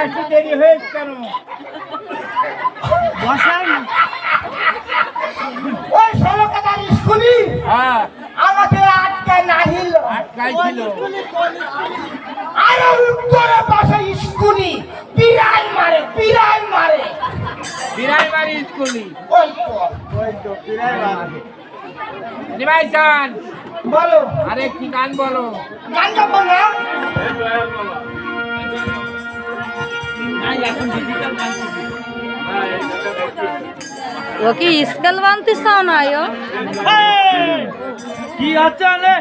একটু দেরি হয়েছে কেন? বসান। ওই 16 টাকার স্কুলি হ্যাঁ আমাকে আটকায় নাহিল। আটকাইছিল। আরে উত্তরে পাশে স্কুলি বিড়াল মারে বিড়াল মারে। বিড়াল মারি স্কুলি। ওই তো বিড়াল মারে। নিমাই জান বলো। আরে কি গান বলো? গান গাবো না? এখন ডিজিটাল গান শিখি। ও কি স্কেল বানতে চাও না আয়ো? কি হচ্ছে রে?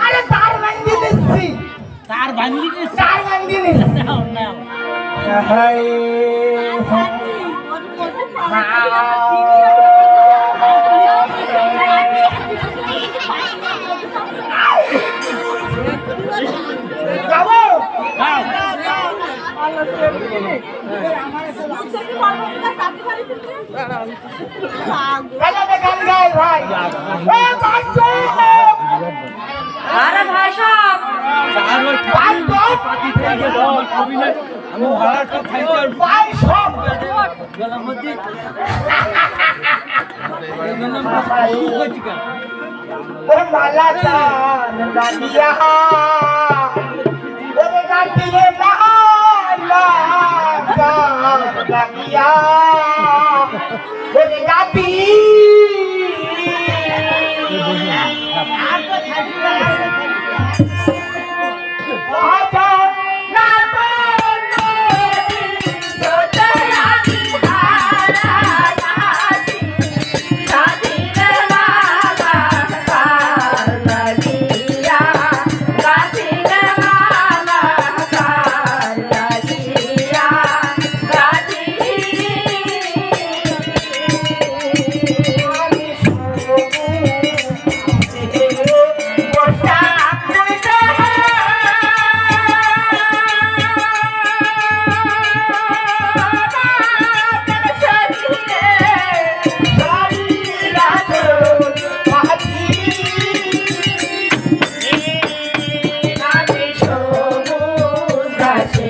আরে তার বান্ধি দিচ্ছি। তার বান্ধি দিচ্ছি। তার বান্ধি দিচ্ছি। নাও নাও। হাই যাবো। গান গাই ভাই। আরে ভাই সাহেব আমি ভাড়া সব খাইতে ভাই সব গলার মধ্যে মালা চান গানিয়া ওরে গাতিরে মালা চান গানিয়া ওরে গাতি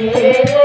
Yeah.